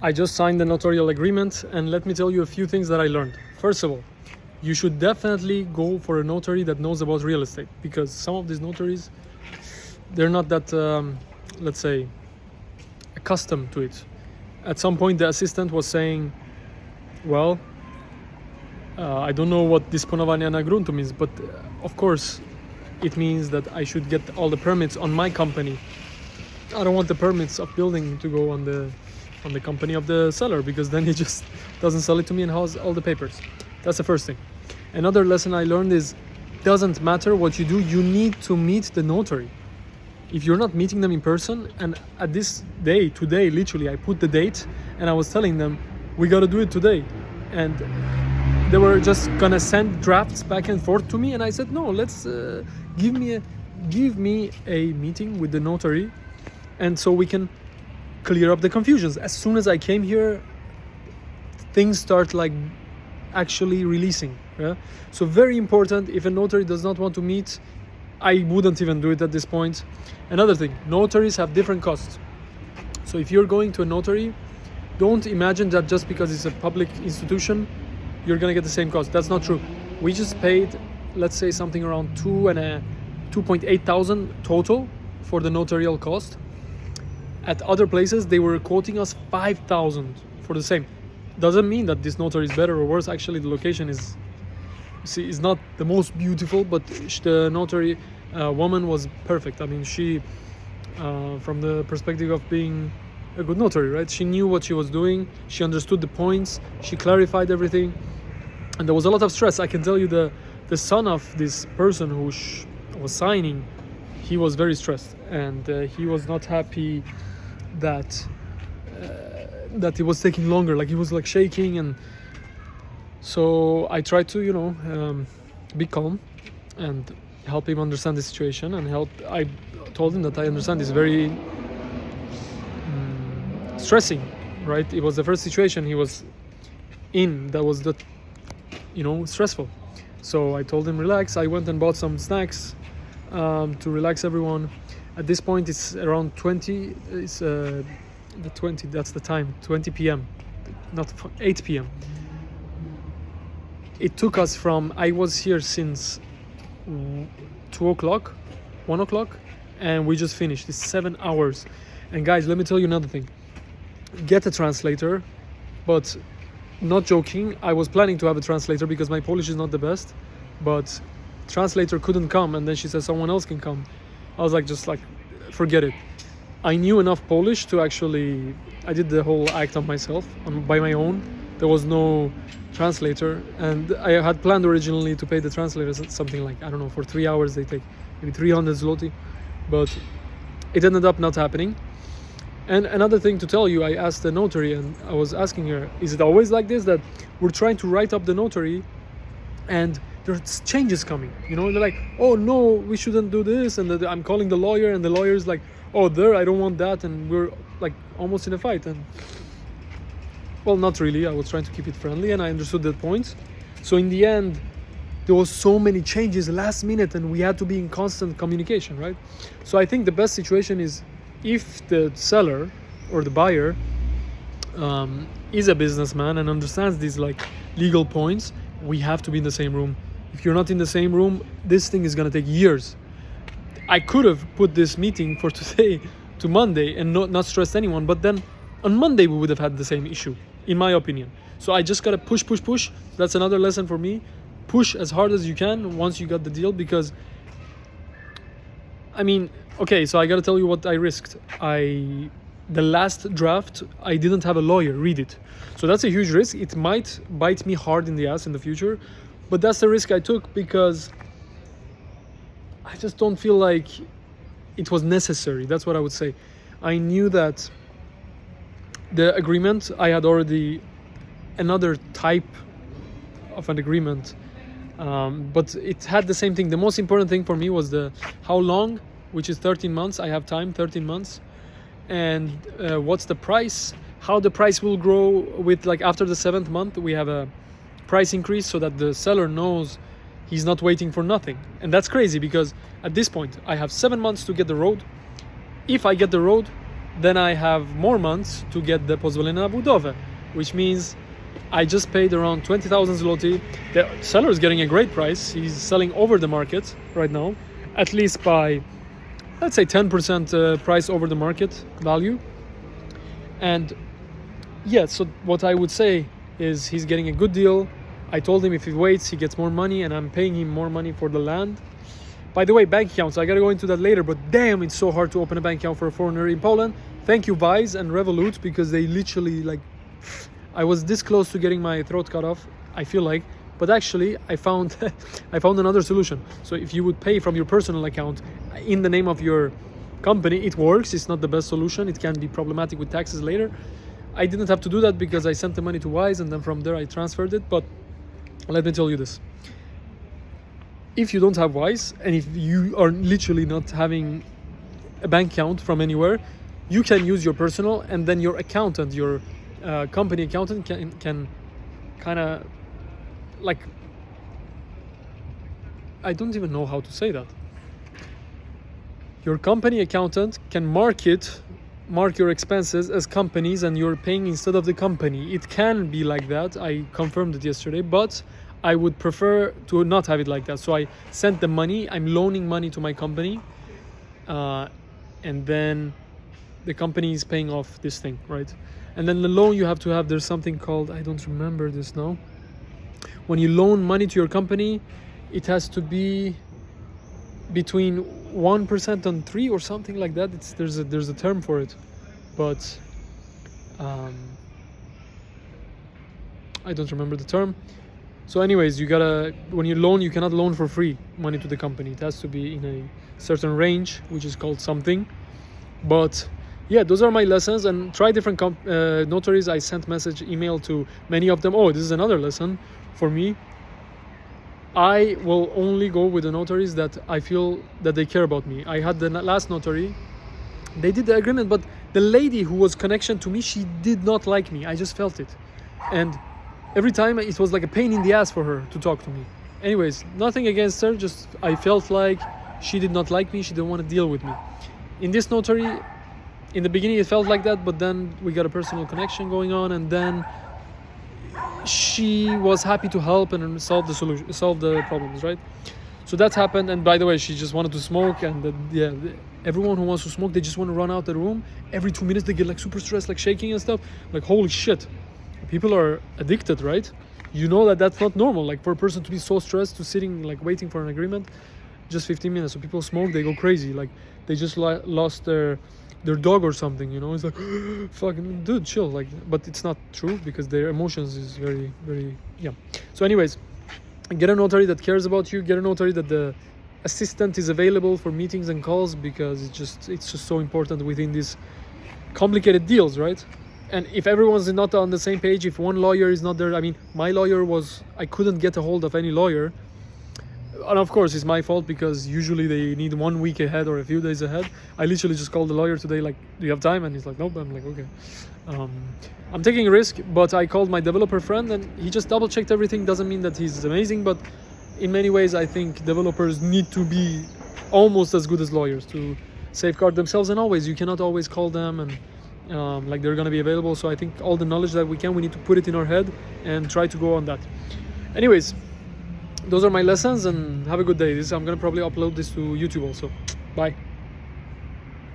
I just signed the notarial agreement, and let me tell you a few things that I learned. First of all, you should definitely go for a notary that knows about real estate, because some of these notaries, they're not that, let's say, accustomed to it. At some point, the assistant was saying, well, I don't know what disponowanie na gruntu means, but of course, it means that I should get all the permits on my company. I don't want the permits of building to go on the company of the seller, because then he just doesn't sell it to me and has all the papers. That's the first thing. Another lesson I learned is, doesn't matter what you do, you need to meet the notary. If you're not meeting them in person, and at this day, today, literally, I put the date and I was telling them, we got to do it today. And they were just gonna send drafts back and forth to me, and I said, no, let's give me a meeting with the notary, and so we can clear up the confusions. As soon as I came here, things start like actually releasing. Yeah? So very important, if a notary does not want to meet, I wouldn't even do it at this point. Another thing, notaries have different costs. So if you're going to a notary, don't imagine that just because it's a public institution, you're gonna get the same cost. That's not true. We just paid, let's say, something around 2.8 thousand total for the notarial cost. At other places, they were quoting us 5,000 for the same. Doesn't mean that this notary is better or worse. Actually, the location is not the most beautiful, but the notary woman was perfect. I mean, she, from the perspective of being a good notary, right? She knew what she was doing. She understood the points. She clarified everything. And there was a lot of stress. I can tell you the son of this person who was signing, he was very stressed, and he was not happy that it was taking longer. Like, he was like shaking, and so I tried to be calm and help him understand the situation, and I told him that I understand it's very stressing, right? It was the first situation he was in that was that stressful. So I told him, relax. I went and bought some snacks to relax everyone. At this point, it's around 20. It's the 20. That's the time. 20 p.m. Not 8 p.m. It took us from, I was here since 2 o'clock, 1 o'clock, and we just finished. It's 7 hours. And guys, let me tell you another thing. Get a translator, but not joking, I was planning to have a translator because my Polish is not the best, but translator couldn't come, and then she said someone else can come. I was like, just like, forget it. I knew enough Polish to actually, I did the whole act on myself, by my own. There was no translator, and I had planned originally to pay the translator something like, I don't know, for 3 hours they take maybe 300 zloty, but it ended up not happening. And another thing to tell you, I asked the notary, and I was asking her, is it always like this, that we're trying to write up the notary and there's changes coming? They're like, oh no, we shouldn't do this, and I'm calling the lawyer, and the lawyer's like, oh, I don't want that, and we're like almost in a fight. And well, not really. I was trying to keep it friendly, and I understood that point. So in the end, there was so many changes last minute, and we had to be in constant communication, right? So I think the best situation is, if the seller or the buyer is a businessman and understands these like legal points, we have to be in the same room. If you're not in the same room, this thing is going to take years. I could have put this meeting for today to Monday and not stressed anyone, but then on Monday we would have had the same issue, in my opinion. So I just got to push. That's another lesson for me. Push as hard as you can once you got the deal, because I mean, okay, so I gotta tell you what I risked. The last draft, I didn't have a lawyer read it. So that's a huge risk. It might bite me hard in the ass in the future, but that's the risk I took, because I just don't feel like it was necessary. That's what I would say. I knew that the agreement, I had already another type of an agreement, but it had the same thing. The most important thing for me was how long, which is 13 months. I have time, 13 months. And what's the price, how the price will grow with, like, after the 7th month, we have a price increase so that the seller knows he's not waiting for nothing. And that's crazy, because at this point, I have 7 months to get the road. If I get the road, then I have more months to get the pozwolenie na budowę, which means I just paid around 20,000 zloty. The seller is getting a great price. He's selling over the market right now, at least by, let's say, 10% price over the market value. And yeah, so what I would say is he's getting a good deal. I told him if he waits, he gets more money, and I'm paying him more money for the land. By the way, bank accounts, I gotta go into that later, but damn, it's so hard to open a bank account for a foreigner in Poland. Thank you, Wise and Revolut, because they literally, like, I was this close to getting my throat cut off, I feel like, but actually I found I found another solution. So if you would pay from your personal account in the name of your company, it works. It's not the best solution. It can be problematic with taxes later. I didn't have to do that because I sent the money to Wise, and then from there I transferred it. But let me tell you this. If you don't have Wise, and if you are literally not having a bank account from anywhere, you can use your personal, and then your accountant, your company accountant can kind of, like, I don't even know how to say that. Your company accountant can mark your expenses as companies, and you're paying instead of the company. It can be like that. I confirmed it yesterday, but I would prefer to not have it like that. So I sent the money. I'm loaning money to my company, and then the company is paying off this thing, right? And then the loan you have to have, there's something called, I don't remember this now. When you loan money to your company, it has to be between 1% and 3 or something like that. There's a term for it, but I don't remember the term. So anyways, when you loan, you cannot loan for free money to the company. It has to be in a certain range, which is called something. But yeah, those are my lessons, and try different notaries. I sent email to many of them. Oh, this is another lesson for me. I will only go with the notaries that I feel that they care about me. I had the last notary. They did the agreement, but the lady who was connection to me, she did not like me. I just felt it. And every time it was like a pain in the ass for her to talk to me. Anyways, nothing against her, just I felt like she did not like me. She didn't want to deal with me. In this notary, in the beginning it felt like that, but then we got a personal connection going on, and then she was happy to help and solve the problems, right? So that happened. And by the way, she just wanted to smoke, and everyone who wants to smoke, they just want to run out the room. Every 2 minutes they get like super stressed, like shaking and stuff. Like, holy shit, people are addicted, right? You know that's not normal, like for a person to be so stressed to sitting like waiting for an agreement just 15 minutes. So people smoke, they go crazy, like they just lost their dog or something, you know. It's like, fucking dude, chill. Like, but it's not true, because their emotions is very, very, yeah. So anyways, get a notary that cares about you. Get a notary that the assistant is available for meetings and calls, because it's just so important within these complicated deals, right? And if everyone's not on the same page, if one lawyer is not there, I mean, my lawyer I couldn't get a hold of any lawyer. And of course, it's my fault, because usually they need 1 week ahead or a few days ahead. I literally just called the lawyer today, like, do you have time? And he's like, nope. I'm like, okay. I'm taking a risk, but I called my developer friend, and he just double checked everything. Doesn't mean that he's amazing, but in many ways, I think developers need to be almost as good as lawyers to safeguard themselves. And always, you cannot always call them and like they're gonna be available. So I think all the knowledge that we need to put it in our head and try to go on that. Anyways, those are my lessons, and have a good day. I'm gonna probably upload this to YouTube also. Bye.